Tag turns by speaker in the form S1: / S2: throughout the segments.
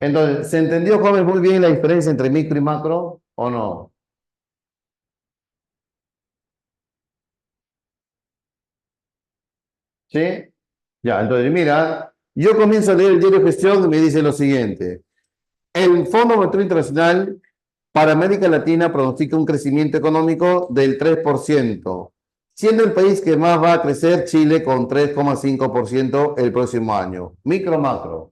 S1: Entonces, ¿se entendió, joven, muy bien la diferencia entre micro y macro o no? ¿Sí? Ya, entonces, mira, yo comienzo a leer el diario Gestión y me dice lo siguiente. El Fondo Monetario Internacional para América Latina pronostica un crecimiento económico del 3%, siendo el país que más va a crecer Chile con 3,5% el próximo año. Micro, macro.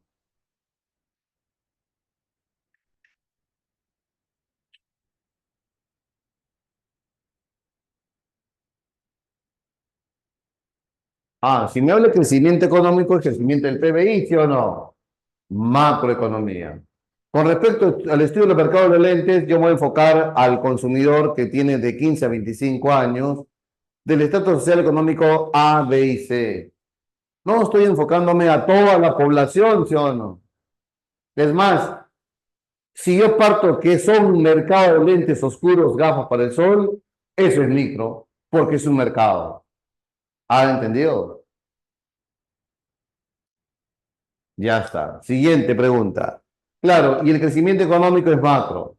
S1: Ah, si me habla de crecimiento económico, es crecimiento del PBI, ¿sí o no? Macroeconomía. Con respecto al estudio del mercado de lentes, yo me voy a enfocar al consumidor que tiene de 15 a 25 años del estatus social económico A, B y C. No estoy enfocándome a toda la población, ¿sí o no? Es más, si yo parto que son un mercado de lentes oscuros, gafas para el sol, eso es micro, porque es un mercado. ¿Ha entendido? Ya está. Siguiente pregunta. Claro, y el crecimiento económico es macro.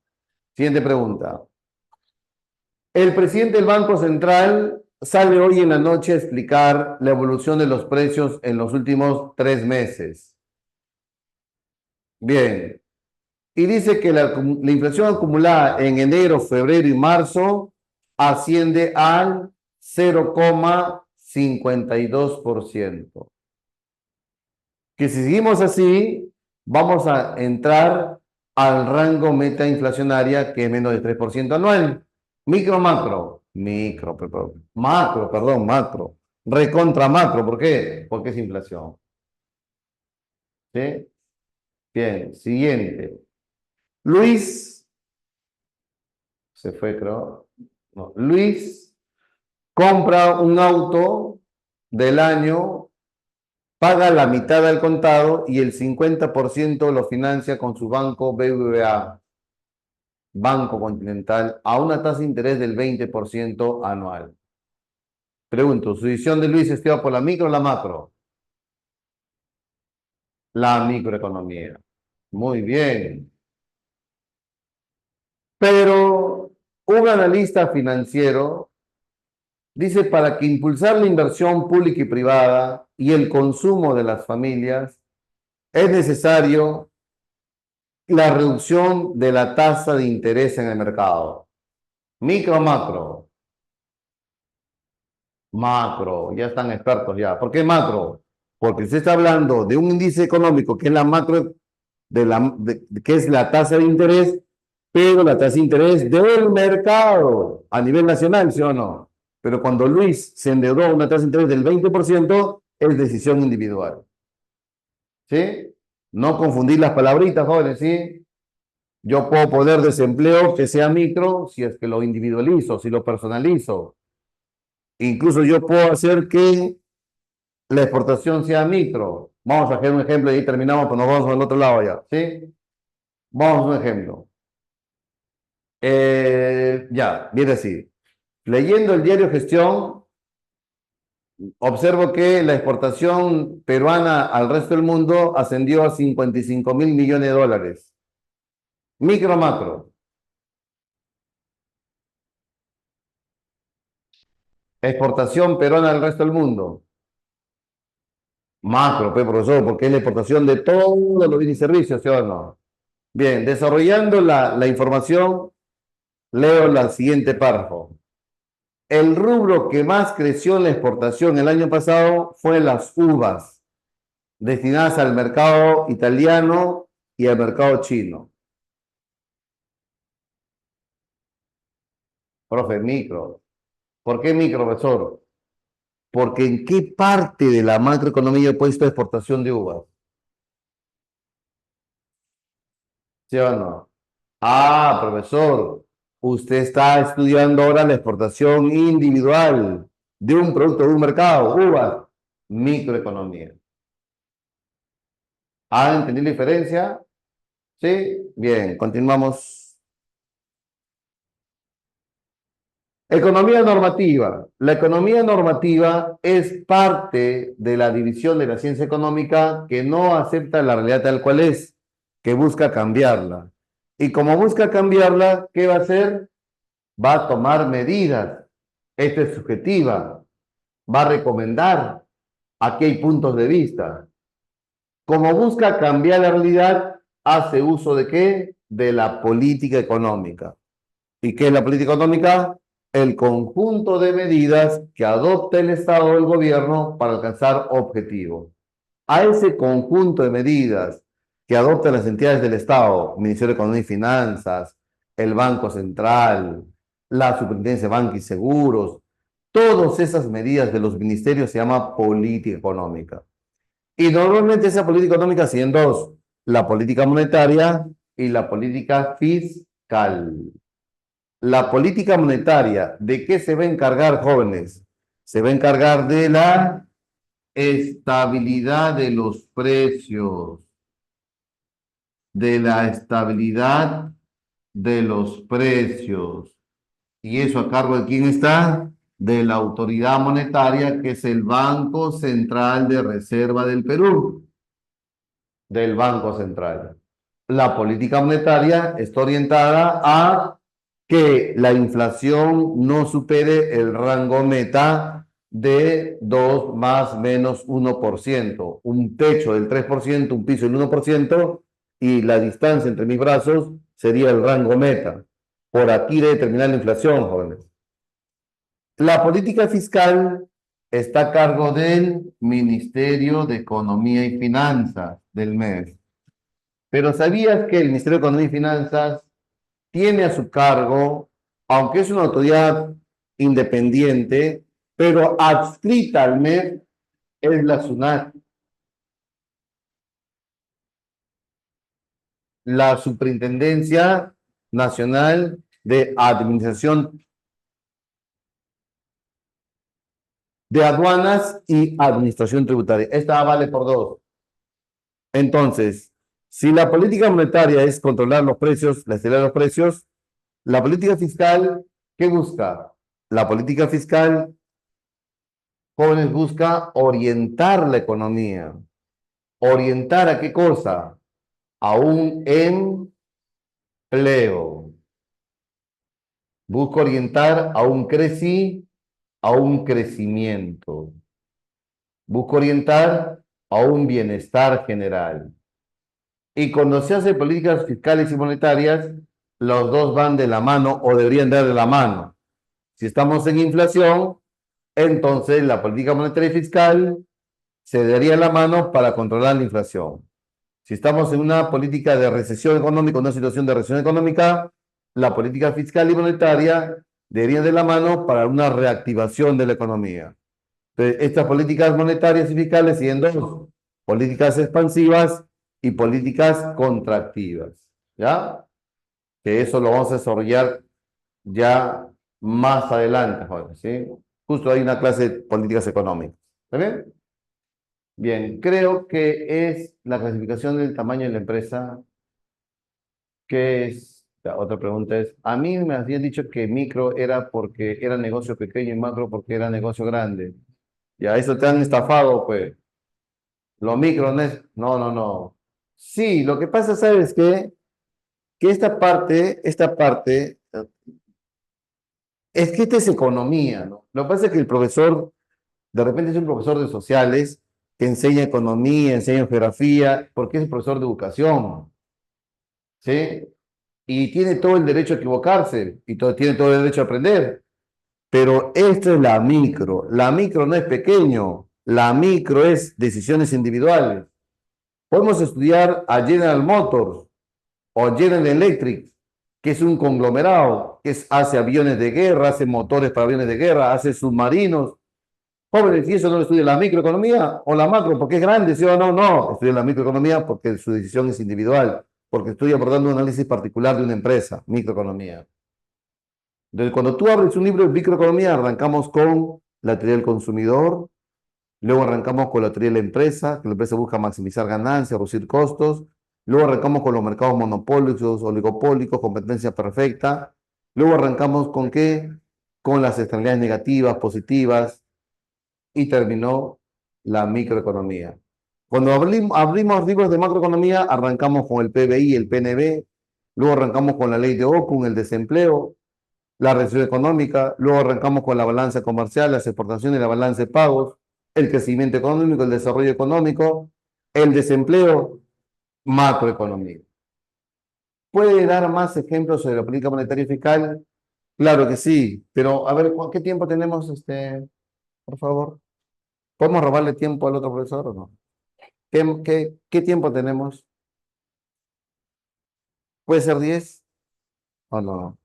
S1: Siguiente pregunta. El presidente del Banco Central sale hoy en la noche a explicar la evolución de los precios en los últimos 3 meses. Bien, y dice que la inflación acumulada en enero, febrero y marzo asciende al 0,52%. Que si seguimos así, vamos a entrar al rango meta inflacionaria que es menos de 3% anual. Micro, macro. Micro, macro, perdón, macro. Recontra macro, ¿por qué? Porque es inflación. ¿Sí? Bien, siguiente. Luis, se fue, creo. No, Luis compra un auto del año, paga la mitad al contado y el 50% lo financia con su banco BBVA, Banco Continental, a una tasa de interés del 20% anual. Pregunto, ¿su decisión de Luis estudia por la micro o la macro? La microeconomía. Muy bien. Pero un analista financiero dice para que impulsar la inversión pública y privada y el consumo de las familias es necesario la reducción de la tasa de interés en el mercado. Micro, macro, macro, ya están expertos ya. ¿Por qué macro? Porque se está hablando de un índice económico que es la macro, que es la tasa de interés, pero la tasa de interés del mercado a nivel nacional, ¿sí o no? Pero cuando Luis se endeudó a una tasa de interés del 20%, es decisión individual. ¿Sí? No confundir las palabritas, jóvenes, ¿sí? Yo puedo poner desempleo que sea micro si es que lo individualizo, si lo personalizo. Incluso yo puedo hacer que la exportación sea micro. Vamos a hacer un ejemplo y ahí terminamos, pues nos vamos al otro lado ya. ¿Sí? Vamos a un ejemplo. Ya, viene así. Leyendo el diario Gestión, observo que la exportación peruana al resto del mundo ascendió a 55.000 millones de dólares. Micro, macro. Exportación peruana al resto del mundo. Macro, profesor, porque es la exportación de todos los bienes y servicios, ¿sí o no? Bien, desarrollando la información, leo la siguiente párrafo. El rubro que más creció en la exportación el año pasado fue las uvas, destinadas al mercado italiano y al mercado chino. Profe, micro. ¿Por qué micro, profesor? Porque ¿en qué parte de la macroeconomía he puesto exportación de uvas? ¿Sí o no? Ah, profesor, usted está estudiando ahora la exportación individual de un producto de un mercado, uvas, microeconomía. ¿Han entendido la diferencia? Sí, bien, continuamos. Economía normativa. La economía normativa es parte de la división de la ciencia económica que no acepta la realidad tal cual es, que busca cambiarla. Y como busca cambiarla, ¿qué va a hacer? Va a tomar medidas. Esta es subjetiva. Va a recomendar. Aquí hay puntos de vista. Como busca cambiar la realidad, hace uso ¿de qué? De la política económica. ¿Y qué es la política económica? El conjunto de medidas que adopta el Estado o el gobierno para alcanzar objetivos. A ese conjunto de medidas que adoptan las entidades del Estado, Ministerio de Economía y Finanzas, el Banco Central, la Superintendencia de Banca y Seguros, todas esas medidas de los ministerios se llama política económica. Y normalmente esa política económica se divide en dos, la política monetaria y la política fiscal. La política monetaria, ¿de qué se va a encargar, jóvenes? Se va a encargar de la estabilidad de los precios, de la estabilidad de los precios. ¿Y eso a cargo de quién está? De la autoridad monetaria, que es el Banco Central de Reserva del Perú, del Banco Central. La política monetaria está orientada a que la inflación no supere el rango meta de 2 más menos 1%, un techo del 3%, un piso del 1%, y la distancia entre mis brazos sería el rango meta. Por aquí debe terminar la inflación, jóvenes. La política fiscal está a cargo del Ministerio de Economía y Finanzas del MES. Pero ¿sabías que el Ministerio de Economía y Finanzas tiene a su cargo, aunque es una autoridad independiente, pero adscrita al MEF, es la SUNAT, la Superintendencia Nacional de Administración de Aduanas y Administración Tributaria? Esta vale por dos. Entonces, si la política monetaria es controlar los precios, la estabilidad de los precios, la política fiscal, ¿qué busca? La política fiscal, jóvenes, busca orientar la economía. ¿Orientar a qué cosa? A un empleo. Busca orientar a un crecimiento. Busca orientar a un bienestar general. Y cuando se hace políticas fiscales y monetarias, los dos van de la mano o deberían dar de la mano. Si estamos en inflación, entonces la política monetaria y fiscal se daría la mano para controlar la inflación. Si estamos en una política de recesión económica, una situación de recesión económica, la política fiscal y monetaria deberían de la mano para una reactivación de la economía. Entonces, estas políticas monetarias y fiscales siguen dos, políticas expansivas y políticas contractivas, ¿ya? Que eso lo vamos a desarrollar ya más adelante, jóvenes, ¿sí? Justo hay una clase de políticas económicas. ¿Está bien? Bien, creo que es la clasificación del tamaño de la empresa, que es, la otra pregunta es, a mí me habían dicho que micro era porque era negocio pequeño y macro porque era negocio grande. Ya, eso te han estafado, pues. Lo micro no es, no, no, no. Sí, lo que pasa, ¿sabes qué? Que es que esta es economía, ¿no? Lo que pasa es que el profesor, de repente es un profesor de sociales que enseña economía, enseña geografía, porque es profesor de educación, ¿sí? Y tiene todo el derecho a equivocarse y tiene todo el derecho a aprender. Pero esta es la micro. La micro no es pequeño, la micro es decisiones individuales. Podemos estudiar a General Motors o General Electric, que es un conglomerado, hace aviones de guerra, hace motores para aviones de guerra, hace submarinos. Jóvenes, ¿y eso no lo estudia la microeconomía o la macro? Porque es grande, ¿sí o no? No, estudia la microeconomía porque su decisión es individual, porque estoy abordando un análisis particular de una empresa, microeconomía. Entonces, cuando tú abres un libro de microeconomía, arrancamos con la teoría del consumidor, luego arrancamos con la teoría de la empresa, que la empresa busca maximizar ganancias, reducir costos, luego arrancamos con los mercados monopólicos, oligopólicos, competencia perfecta, luego arrancamos con qué? Con las externalidades negativas, positivas, y terminó la microeconomía. Cuando abrimos libros de macroeconomía, arrancamos con el PBI, el PNB, luego arrancamos con la ley de Ockham, el desempleo, la recesión económica, luego arrancamos con la balanza comercial, las exportaciones, la balanza de pagos, el crecimiento económico, el desarrollo económico, el desempleo, macroeconomía. ¿Puede dar más ejemplos sobre la política monetaria y fiscal? Claro que sí, pero a ver, ¿qué tiempo tenemos, por favor? ¿Podemos robarle tiempo al otro profesor o no? ¿Qué tiempo tenemos? ¿Puede ser 10 o no?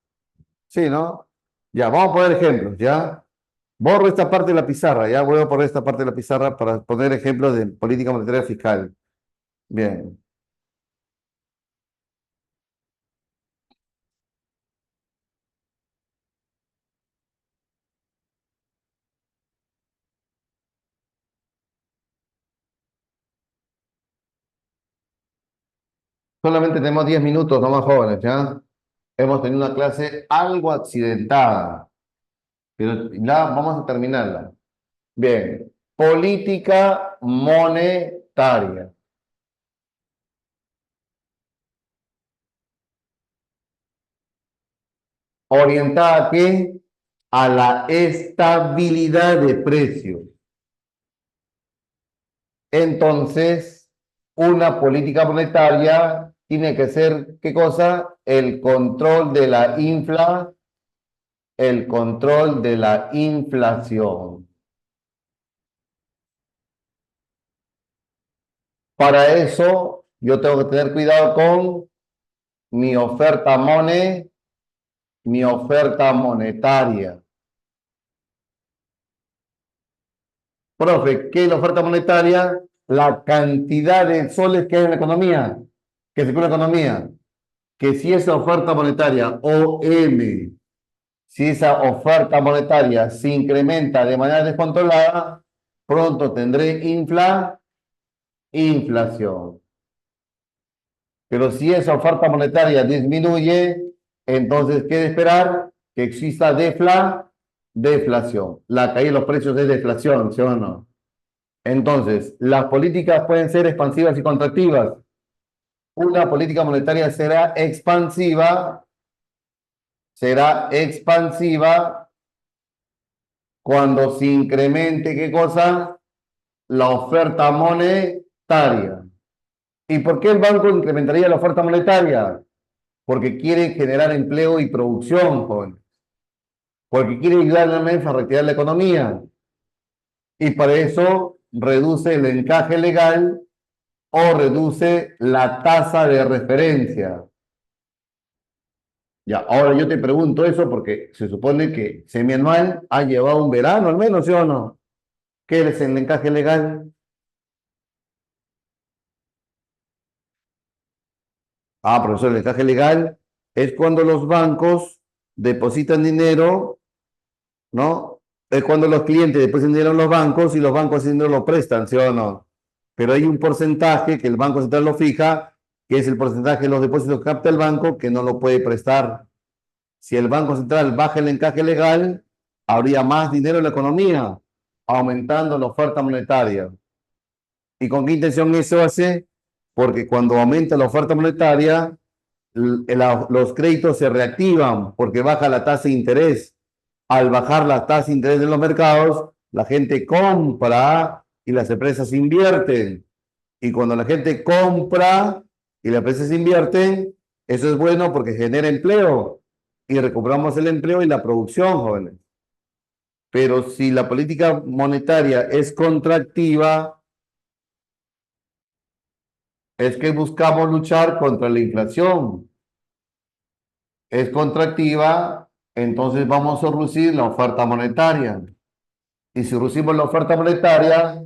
S1: Sí, ¿no? Ya, vamos a poner ejemplos, ¿ya? Borro esta parte de la pizarra, ya voy a poner esta parte de la pizarra para poner ejemplos de política monetaria fiscal. Bien. Solamente tenemos 10 minutos, no más jóvenes, ¿ya? Hemos tenido una clase algo accidentada, pero ya vamos a terminarla. Bien. Política monetaria. ¿Orientada a qué? A la estabilidad de precios. Entonces, una política monetaria tiene que ser, ¿qué cosa? El control de la inflación. Para eso, yo tengo que tener cuidado con mi mi oferta monetaria. Profe, ¿qué es la oferta monetaria? La cantidad de soles que hay en la economía, que circula en la economía. Que si esa oferta monetaria, OM, si esa oferta monetaria se incrementa de manera descontrolada, pronto tendré inflación. Pero si esa oferta monetaria disminuye, entonces, ¿qué de esperar? Que exista deflación. La caída de los precios es deflación, ¿sí o no? Entonces, las políticas pueden ser expansivas y contractivas. Una política monetaria será expansiva cuando se incremente, ¿qué cosa? La oferta monetaria. ¿Y por qué el banco incrementaría la oferta monetaria? Porque quiere generar empleo y producción, joven. Porque quiere ayudar a la MEF a reactivar la economía. Y para eso reduce el encaje legal o reduce la tasa de referencia. Ya, ahora yo te pregunto eso porque se supone que semianual ha llevado un verano al menos, ¿sí o no? ¿Qué es el encaje legal? Ah, profesor, el encaje legal es cuando los bancos depositan dinero, ¿no? Es cuando los clientes depositan dinero en los bancos y los bancos ese dinero lo prestan, ¿sí o no? Pero hay un porcentaje que el Banco Central lo fija, que es el porcentaje de los depósitos que capta el banco, que no lo puede prestar. Si el Banco Central baja el encaje legal, habría más dinero en la economía, aumentando la oferta monetaria. ¿Y con qué intención eso hace? Porque cuando aumenta la oferta monetaria, los créditos se reactivan porque baja la tasa de interés. Al bajar la tasa de interés en los mercados, la gente compra y las empresas invierten. Y cuando la gente compra y las empresas invierten, eso es bueno porque genera empleo y recuperamos el empleo y la producción, jóvenes. Pero si la política monetaria es contractiva, es que buscamos luchar contra la inflación. Es contractiva, entonces vamos a reducir la oferta monetaria. Y si reducimos la oferta monetaria,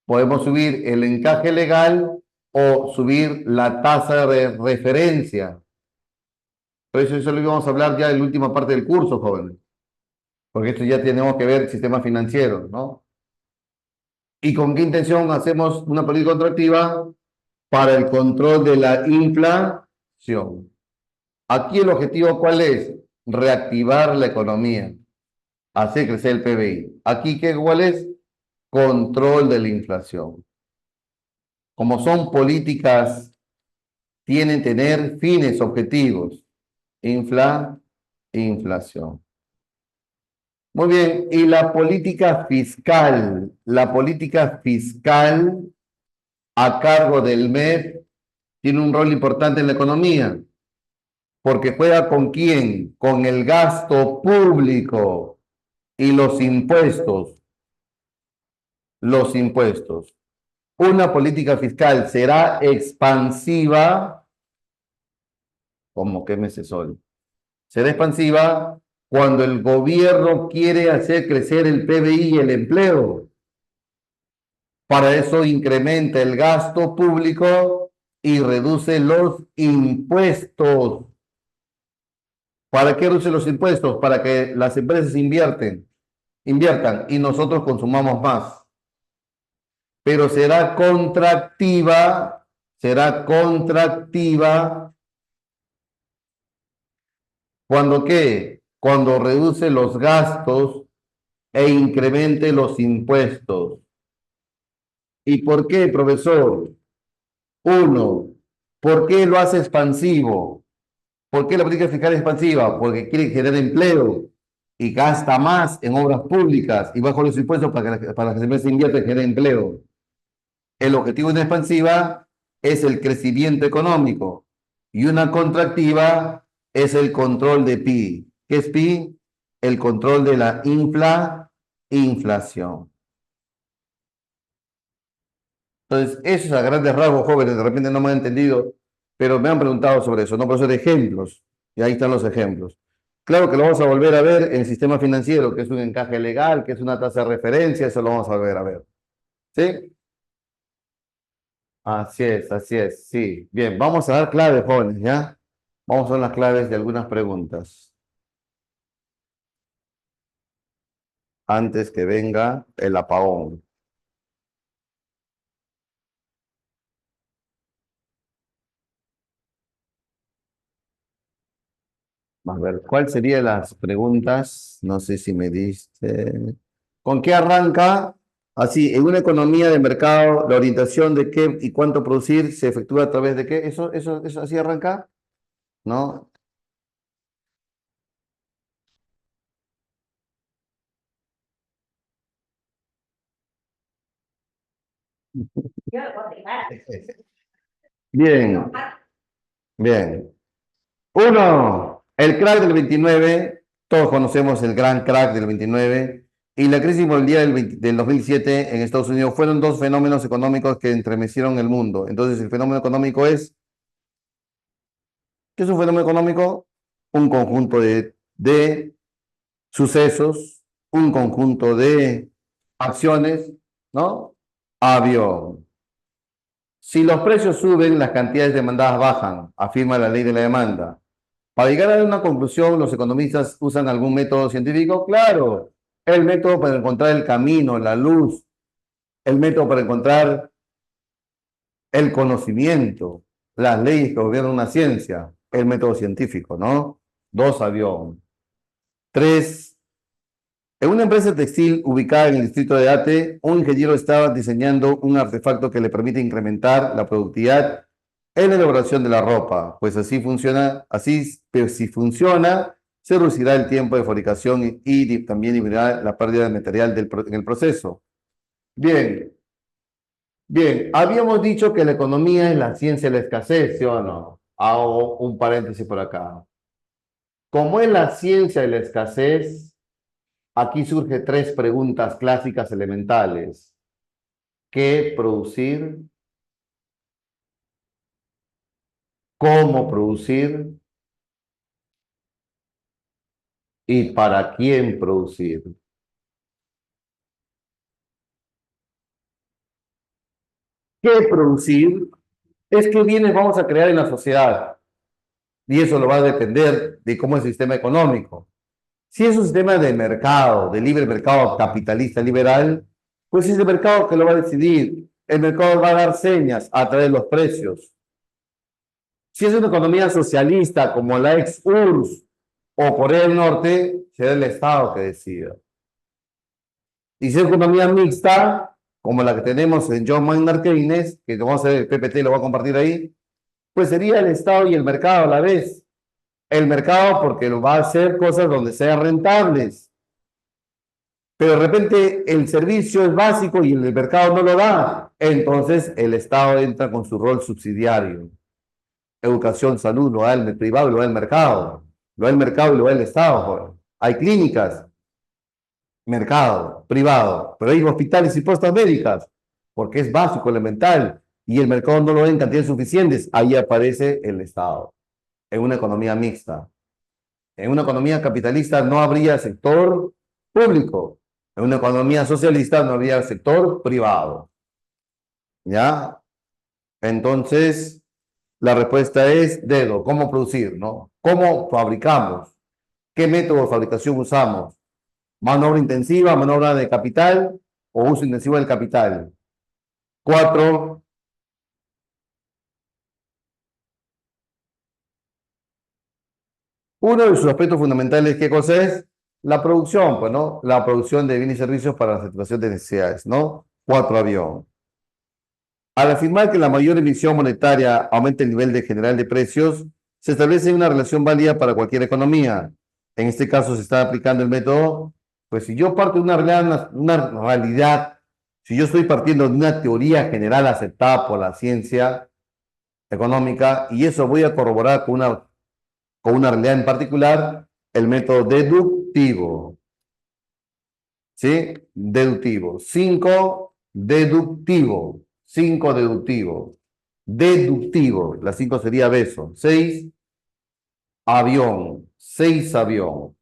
S1: podemos subir el encaje legal o subir la tasa de referencia. Por eso lo íbamos a hablar ya en la última parte del curso, jóvenes, porque esto ya tenemos que ver sistema financiero, ¿no? ¿Y con qué intención hacemos una política contractiva? Para el control de la inflación. Aquí el objetivo, ¿cuál es? Reactivar la economía, hacer crecer el PBI. Aquí, ¿cuál es? Control de la inflación. como son políticas, tienen que tener fines, objetivos. Inflación. Muy bien, y la política fiscal a cargo del MEP tiene un rol importante en la economía, porque juega con quién, con el gasto público y los impuestos. Los impuestos. Una política fiscal será expansiva, como que meses sol, será expansiva cuando el gobierno quiere hacer crecer el PBI y el empleo. Para eso incrementa el gasto público y reduce los impuestos. ¿Para qué reduce los impuestos? Para que las empresas inviertan y nosotros consumamos más. Pero será contractiva, ¿cuando qué? Cuando reduce los gastos e incremente los impuestos. ¿Y por qué, profesor? Uno, ¿por qué lo hace expansivo? ¿Por qué la política fiscal es expansiva? Porque quiere generar empleo y gasta más en obras públicas y bajo los impuestos para que las empresas inviertan y generen empleo. El objetivo de una expansiva es el crecimiento económico y una contractiva es el control de PIB. ¿Qué es PIB? El control de la inflación. Entonces, eso es a grandes rasgos, jóvenes, de repente no me han entendido, pero me han preguntado sobre eso, ¿no? Por eso de ejemplos, y ahí están los ejemplos. Claro que lo vamos a volver a ver en el sistema financiero, que es un encaje legal, que es una tasa de referencia, eso lo vamos a volver a ver. ¿Sí? Así es, sí. Bien, vamos a dar claves, jóvenes, ¿ya? Vamos a dar las claves de algunas preguntas antes que venga el apagón. A ver, ¿cuál serían las preguntas? No sé si me diste. ¿Con qué arranca? Así, en una economía de mercado, la orientación de qué y cuánto producir se efectúa a través de qué. ¿Eso así arranca? ¿No? Bien, bien. Uno, el crack del 29, todos conocemos el gran crack del 29, y la crisis mundial del 2007 en Estados Unidos fueron dos fenómenos económicos que entremecieron el mundo. Entonces, el fenómeno económico es, ¿qué es un fenómeno económico? Un conjunto de sucesos, un conjunto de acciones, ¿no? Avión. Si los precios suben, las cantidades demandadas bajan, afirma la ley de la demanda. Para llegar a una conclusión, los economistas usan algún método científico. Claro, el método para encontrar el camino, la luz, el método para encontrar el conocimiento, las leyes que gobiernan una ciencia, el método científico, ¿no? Dos, avión. Tres, en una empresa textil ubicada en el distrito de Ate, un ingeniero estaba diseñando un artefacto que le permite incrementar la productividad en la elaboración de la ropa. Pues así funciona, así, pero si funciona, se reducirá el tiempo de fabricación y también disminuirá la pérdida de material en el proceso. Bien, bien, habíamos dicho que la economía es la ciencia de la escasez, ¿sí o no? Hago un paréntesis por acá. Como es la ciencia de la escasez, aquí surgen tres preguntas clásicas elementales. ¿Qué producir? ¿Cómo producir? ¿Y para quién producir? ¿Qué producir? Es que bienes vamos a crear en la sociedad y eso lo va a depender de cómo es el sistema económico. Si es un sistema de mercado, de libre mercado capitalista liberal, pues es el mercado que lo va a decidir. El mercado va a dar señas a través de los precios. Si es una economía socialista como la ex URSS o Corea del Norte, será el Estado que decida. Y si es economía mixta, como la que tenemos en John Maynard Keynes, que vamos a ver, el PPT lo voy a compartir ahí, pues sería el Estado y el mercado a la vez. El mercado porque lo va a hacer cosas donde sean rentables, pero de repente el servicio es básico y el mercado no lo da. Entonces el Estado entra con su rol subsidiario. Educación, salud, lo da el privado y lo da el mercado. Lo da el mercado y lo da el Estado. Joder. Hay clínicas, mercado, privado, pero hay hospitales y postas médicas, porque es básico, elemental, y el mercado no lo da en cantidades suficientes. Ahí aparece el Estado, en una economía mixta. En una economía capitalista no habría sector público. En una economía socialista no habría sector privado. ¿Ya? Entonces, la respuesta es dedo. ¿Cómo producir? ¿No? ¿Cómo fabricamos? ¿Qué método de fabricación usamos? ¿Mano obra intensiva, mano obra de capital o uso intensivo del capital? 4. Uno de sus aspectos fundamentales, ¿qué cosa es? La producción, pues, ¿no? La producción de bienes y servicios para la satisfacción de necesidades, ¿no? 4, avión. Al afirmar que la mayor emisión monetaria aumenta el nivel de general de precios, se establece una relación válida para cualquier economía. En este caso se está aplicando el método, pues si yo parto de una realidad, si yo estoy partiendo de una teoría general aceptada por la ciencia económica y eso voy a corroborar con una realidad en particular, el método deductivo. ¿Sí? Deductivo. 5, deductivo. 5, deductivo. Deductivo. La 5 sería beso. 6, avión. 6, avión.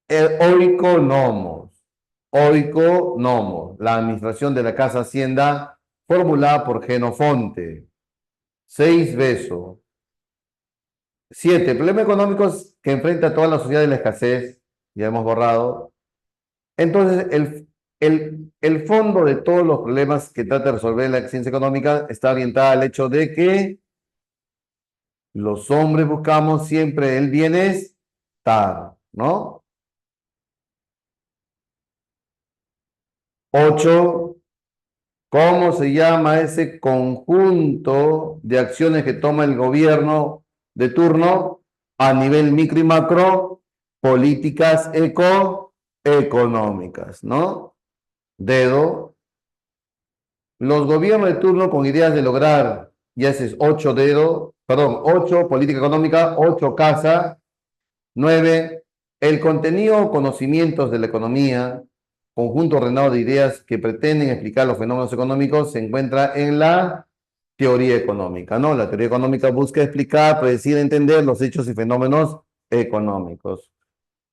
S1: Oikonomos. Oikonomos. La administración de la Casa Hacienda formulada por Genofonte. 6, beso. 7, problemas económicos que enfrenta toda la sociedad de la escasez. Ya hemos borrado. Entonces, el fondo de todos los problemas que trata de resolver la ciencia económica está orientada al hecho de que los hombres buscamos siempre el bienestar, ¿no? 8, ¿cómo se llama ese conjunto de acciones que toma el gobierno de turno a nivel micro y macro? Políticas económicas, ¿no? Dedo. Los gobiernos de turno con ideas de lograr, ya ese es 8 dedo, perdón, 8 política económica, 8 casa, 9 el contenido o conocimientos de la economía, conjunto ordenado de ideas que pretenden explicar los fenómenos económicos, se encuentra en la teoría económica, ¿no? La teoría económica busca explicar, predecir, entender los hechos y fenómenos económicos.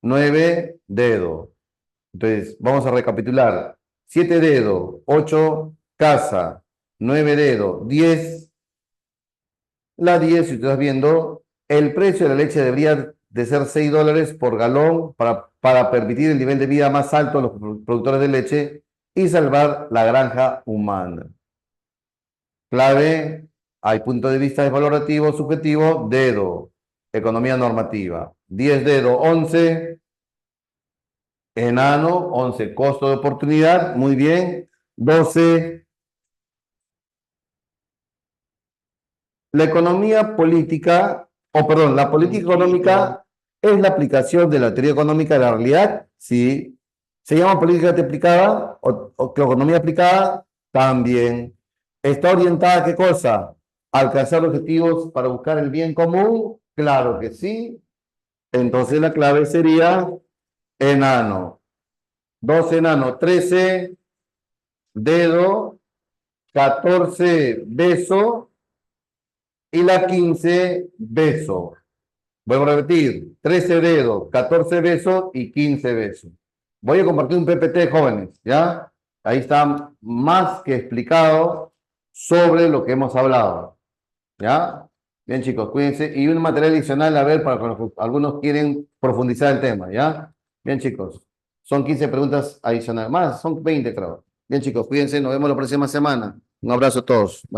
S1: 9 dedo. Entonces, vamos a recapitular. 7 dedo, 8 casa, 9 dedo, 10. La 10, si tú estás viendo, el precio de la leche debería de ser $6 por galón para permitir el nivel de vida más alto a los productores de leche y salvar la granja humana. Clave, hay punto de vista desvalorativo, subjetivo, dedo, economía normativa. 10 dedo, 11, enano, 11, costo de oportunidad, muy bien. 12, la economía política, o perdón, la política económica es la aplicación de la teoría económica de la realidad, sí. ¿Se llama política aplicada o economía aplicada? También. ¿Está orientada a qué cosa? ¿A alcanzar objetivos para buscar el bien común? Claro que sí. Entonces la clave sería enano. 12 enano, 13 dedo, 14 beso y la 15 beso. Vuelvo a repetir, 13 dedos, 14 besos y 15 besos. Voy a compartir un PPT, jóvenes, ¿ya? Ahí está más que explicado sobre lo que hemos hablado, ¿ya? Bien, chicos, cuídense. Y un material adicional, a ver, para que algunos quieren profundizar el tema, ¿ya? Bien, chicos. Son 15 preguntas adicionales. Más, son 20, creo. Bien, chicos, cuídense. Nos vemos la próxima semana. Un abrazo a todos.